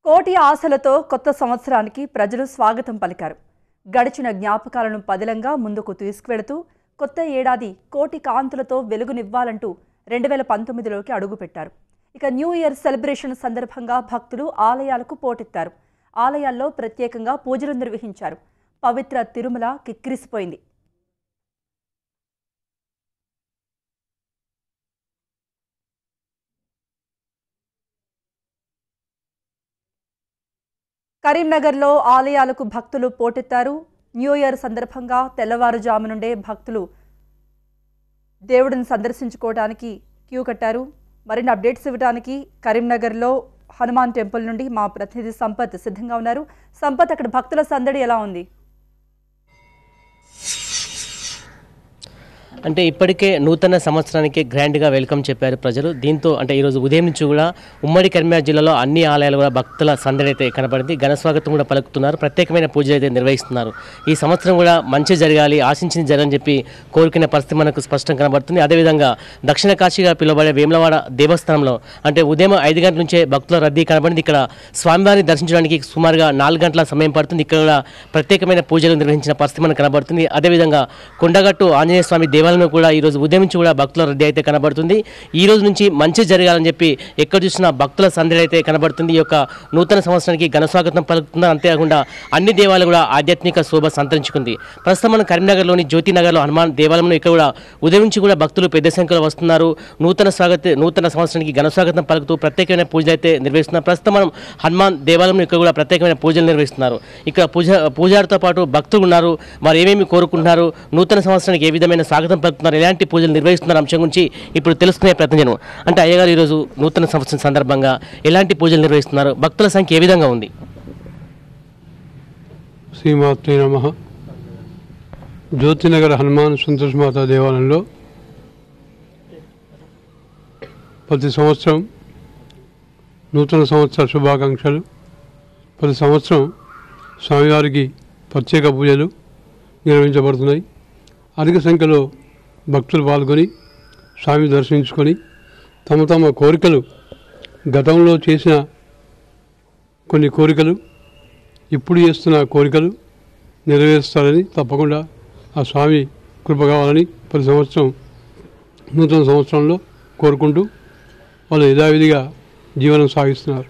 కోటి ఆశలతో కొత్త సంవత్సరానికి ప్రజలు స్వాగతం పలికారు. గడిచిన జ్ఞాపకాలను పదిలంగా ముందుకు తీసుకువెళుతూ కొత్త ఏడాది కోటి కాంతులతో వెలుగునివ్వాలంటూ 2019లోకి అడుగుపెట్టారు. ఇక న్యూ ఇయర్ సెలబ్రేషన్ సందర్భంగా భక్తులు ఆలయాలకు పోటెత్తారు. ఆలయాల్లో ప్రత్యేకంగా పూజలు నిర్వహించారు. పవిత్ర తిరుమల కిక్కిరిసిపోయింది. కరీంనగర్లో ఆలయాలకు భక్తులు పోటెత్తారు. న్యూ ఇయర్ సందర్భంగా తెల్లవారుజాము నుండే భక్తులు దేవుడిని సందర్శించుకోవడానికి క్యూ కట్టారు. మరిన్ని అప్డేట్స్ ఇవ్వడానికి కరీంనగర్లో హనుమాన్ టెంపుల్ నుండి మా ప్రతినిధి సంపత్ సిద్ధంగా ఉన్నారు. సంపత్, అక్కడ భక్తుల సందడి ఎలా ఉంది? అంటే ఇప్పటికే నూతన సంవత్సరానికి గ్రాండ్గా వెల్కమ్ చెప్పారు ప్రజలు. దీంతో అంటే ఈరోజు ఉదయం నుంచి కూడా ఉమ్మడి కరీంనగర్ జిల్లాలో అన్ని ఆలయాలు కూడా భక్తుల సందడి అయితే కనబడింది. ఘనస్వాగతం కూడా పలుకుతున్నారు. ప్రత్యేకమైన పూజలు అయితే నిర్వహిస్తున్నారు. ఈ సంవత్సరం కూడా మంచి జరగాలి, ఆశించింది జరగని చెప్పి కోరుకునే పరిస్థితి మనకు స్పష్టంగా కనబడుతుంది. అదేవిధంగా దక్షిణ కాశీగా పిలువబడే వేములవాడ దేవస్థానంలో అంటే ఉదయం 5 గంటల నుంచే భక్తుల రద్దీ కనబడింది. ఇక్కడ స్వామివారిని దర్శించడానికి సుమారుగా 4 గంటల సమయం పడుతుంది. ఇక్కడ కూడా ప్రత్యేకమైన పూజలు నిర్వహించిన పరిస్థితి మనకు కనబడుతుంది. అదేవిధంగా కొండగట్టు ఆంజనేయ స్వామి దేవాలయం కూడా ఈ రోజు ఉదయం నుంచి కూడా భక్తుల రద్దీ అయితే కనబడుతుంది. ఈ రోజు నుంచి మంచి జరగాలని చెప్పి ఎక్కడ చూసినా భక్తుల సందడి అయితే కనబడుతుంది. ఈ యొక్క నూతన సంవత్సరానికి ఘనస్వాగతం పలుకుతున్నారు. అంతేకాకుండా అన్ని దేవాలయాలు కూడా ఆధ్యాత్మిక శోభ సంతరించుకుంది. ప్రస్తుతం మనం కరీంనగర్లోని జ్యోతినగర్లో హనుమాన్ దేవాలయంలో ఇక్కడ కూడా ఉదయం నుంచి కూడా భక్తులు పెద్ద సంఖ్యలో వస్తున్నారు. నూతన సంవత్సరానికి ఘనస్వాగతం పలుకుతూ ప్రత్యేకమైన పూజలు అయితే నిర్వహిస్తున్నారు. ప్రస్తుతం మనం హనుమాన్ దేవాలయంలో ఇక్కడ కూడా ప్రత్యేకమైన పూజలు నిర్వహిస్తున్నారు. ఇక్కడ పూజారితో పాటు భక్తులు ఉన్నారు. వారు ఏమేమి కోరుకుంటున్నారు, నూతన సంవత్సరానికి ఏ విధమైన స్వాగతం పలుకుతున్నారు, ఎలాంటి పూజలు నిర్వహిస్తున్నారు అంశం గురించి ఇప్పుడు తెలుసుకునే ప్రయత్నం. అంటే అయ్యగారు ఈరోజు నూతన సంవత్సరం సందర్భంగా ఎలాంటి పూజలు నిర్వహిస్తున్నారు, భక్తుల సంఖ్య ఏ విధంగా ఉంది? శ్రీమాత్రే నమః. జ్యోతినగర్ హనుమాన్ సంతోషమాత దేవాలయంలో ప్రతి సంవత్సరం నూతన సంవత్సర శుభాకాంక్షలు. ప్రతి సంవత్సరం స్వామివారికి ప్రత్యేక పూజలు నిర్వహించబడుతున్నాయి. అధిక సంఖ్యలో భక్తులు పాల్గొని స్వామి దర్శించుకొని తమ తమ కోరికలు, గతంలో చేసిన కొన్ని కోరికలు, ఇప్పుడు చేస్తున్న కోరికలు నెరవేరుస్తారని, తప్పకుండా ఆ స్వామి కృప కావాలని ప్రతి సంవత్సరం నూతన సంవత్సరంలో కోరుకుంటూ వాళ్ళు యథావిధిగా జీవనం సాగిస్తున్నారు.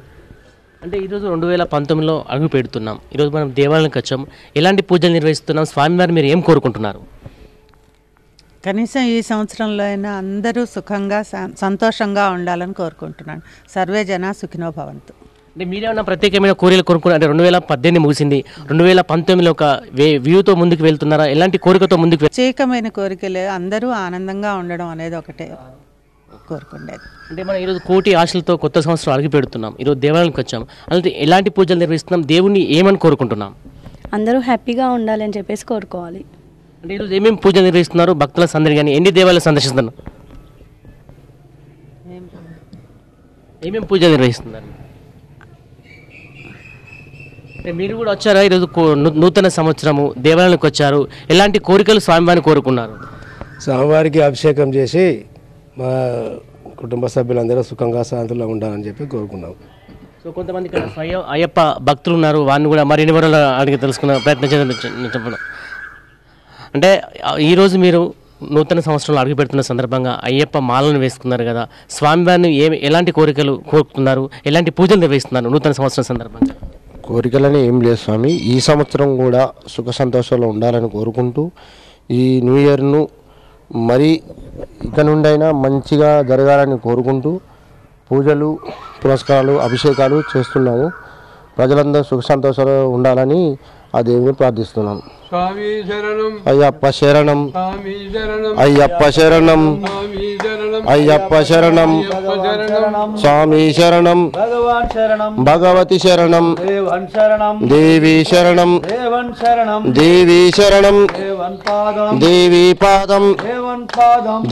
అంటే ఈరోజు 2019లో అడుగు పెడుతున్నాం. ఈరోజు మనం దేవాలయానికి వచ్చాం. ఎలాంటి పూజలు నిర్వహిస్తున్నాం, స్వామివారు మీరు ఏం కోరుకుంటున్నారు? కనీసం ఈ సంవత్సరంలో అయినా అందరూ సుఖంగా సంతోషంగా ఉండాలని కోరుకుంటున్నాను. సర్వే జన సుఖినో భవంతు. అంటే మీరేమన్నా ప్రత్యేకమైన కోరికలు కోరుకున్నారు? అంటే 2018 ముగిసింది, 2019లో ఒక వ్యూతో ముందుకు వెళ్తున్నారా? ఎలాంటి కోరికతో ముందుకు? ప్రత్యేకమైన కోరికలే, అందరూ ఆనందంగా ఉండడం అనేది ఒకటే కోరుకునేది. అంటే మనం ఈరోజు కోటి ఆశలతో కొత్త సంవత్సరం అడుగు పెడుతున్నాం. ఈరోజు దేవాలయానికి వచ్చాం. అలాంటి ఎలాంటి పూజలు నిర్వహిస్తున్నాం, దేవుణ్ణి ఏమని కోరుకుంటున్నాం? అందరూ హ్యాపీగా ఉండాలని చెప్పేసి కోరుకోవాలి. అంటే ఈరోజు ఏమేమి పూజలు నిర్వహిస్తున్నారు, భక్తుల సందడి కానీ ఎన్ని దేవాలయాలు సందర్శిస్తున్నారు, ఏమేమి పూజలు నిర్వహిస్తున్నారు? మీరు కూడా వచ్చారా ఈరోజు నూతన సంవత్సరము దేవాలయానికి వచ్చారు, ఎలాంటి కోరికలు స్వామివారిని కోరుకున్నారు? స్వామివారికి అభిషేకం చేసి మా కుటుంబ సభ్యులందరూ సుఖంగా శాంతిలో ఉండాలని చెప్పి కోరుకున్నాం. సో కొంతమంది ఇక్కడ అయ్యప్ప భక్తులు ఉన్నారు, వారిని కూడా మరిన్ని వివరాలు అడిగి తెలుసుకున్న ప్రయత్నం చేయడం. అంటే ఈరోజు మీరు నూతన సంవత్సరంలో అడుగు పెడుతున్న సందర్భంగా అయ్యప్ప మాలను వేసుకున్నారు కదా, స్వామివారిని ఎలాంటి కోరికలు కోరుకున్నారు, ఎలాంటి పూజలు నిర్వహిస్తున్నారు నూతన సంవత్సరం సందర్భంగా? కోరికలని ఏం లేదు స్వామి, ఈ సంవత్సరం కూడా సుఖ సంతోషాలు ఉండాలని కోరుకుంటూ ఈ న్యూ ఇయర్ను మరి ఇక నుండైనా మంచిగా జరగాలని కోరుకుంటూ పూజలు, పురస్కారాలు, అభిషేకాలు చేస్తున్నాము. ప్రజలందరూ సుఖ సంతోషాలు ఉండాలని ఆ దేవుని ప్రార్థిస్తున్నాను. అయ్యప్ప శరణం, అయ్యప్ప శరణం, అయ్యప్ప శరణం, స్వామి శరణం, భగవతి శరణం, దేవి శరణం, దేవి శరణం, దేవి పాదం,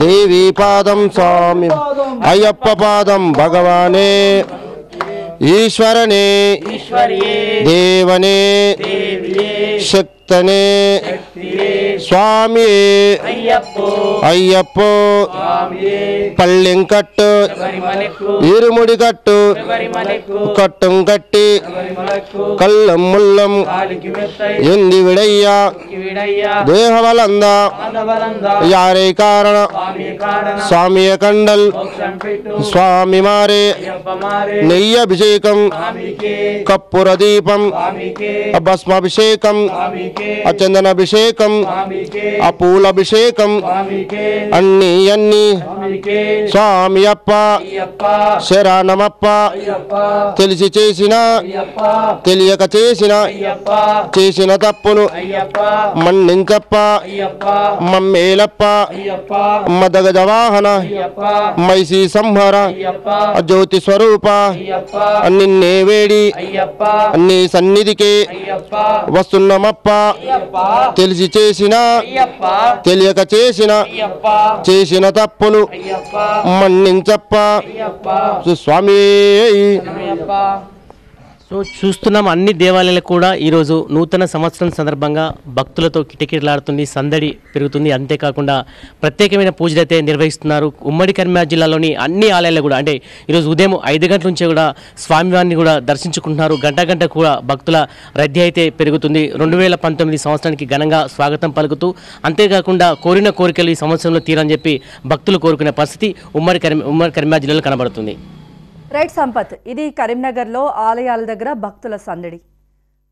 దేవి పాదం, స్వామి అయ్యప్ప పాదం, భగవానే ఈశ్వరనే, దేవనే, శక్తి శక్తనే స్వామి అయ్యప్పో పళ్ళెంకట్టు ఈరుముడి కట్టు కట్టం కట్టి కళ్ళం ముల్లం ఎంది విడయ్యా దేహబలంద యారే కారణ స్వామియ కండల్ స్వామి మారే నెయ్యి అభిషేకం కప్పుర దీపం భస్మాభిషేకం చందనాభిషేకం పూలాభిషేకం అన్ని అన్ని స్వామి అప్ప శరణమప్ప తెలిసి చేసిన తెలియక చేసిన తప్పును మన్నించప్ప మమ్మేలప్ప మదగజ వాహన మైసి సంహర జ్యోతి స్వరూప నిన్నే వేడి నీ సన్నిధికి వస్తున్నమప్ప తెలిసి చేసిన తెలియక చేసిన తప్పును మన్నించప్ప స్వామి. సో చూస్తున్నాం అన్ని దేవాలయాలకు కూడా ఈరోజు నూతన సంవత్సరం సందర్భంగా భక్తులతో కిటకిటలాడుతుంది, సందడి పెరుగుతుంది. అంతేకాకుండా ప్రత్యేకమైన పూజలు అయితే నిర్వహిస్తున్నారు. ఉమ్మడి కరీంనగర్ జిల్లాలోని అన్ని ఆలయాలు కూడా అంటే ఈరోజు ఉదయం 5 గంటల నుంచే కూడా స్వామివారిని కూడా దర్శించుకుంటున్నారు. గంట కూడా భక్తుల రద్దీ అయితే పెరుగుతుంది. 2019 సంవత్సరానికి ఘనంగా స్వాగతం పలుకుతూ అంతేకాకుండా కోరిన కోరికలు ఈ సంవత్సరంలో తీరని చెప్పి భక్తులు కోరుకునే పరిస్థితి ఉమ్మడి కరీంనగర్ జిల్లాలో కనబడుతుంది. రైట్ సంపత్, ఇది కరీంనగర్లో ఆలయాల దగ్గర భక్తుల సందడి.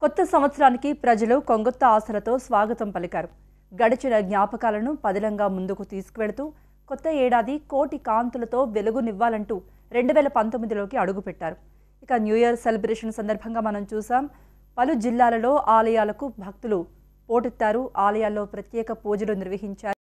కొత్త సంవత్సరానికి ప్రజలు కొంగొత్త ఆశలతో స్వాగతం పలికారు. గడిచిన జ్ఞాపకాలను పదిలంగా ముందుకు తీసుకువెడుతూ కొత్త ఏడాది కోటి కాంతులతో వెలుగునివ్వాలంటూ 2019లోకి అడుగుపెట్టారు. ఇక న్యూ ఇయర్ సెలబ్రేషన్ సందర్భంగా మనం చూసాం, పలు జిల్లాలలో ఆలయాలకు భక్తులు పోటెత్తారు. ఆలయాల్లో ప్రత్యేక పూజలు నిర్వహించారు.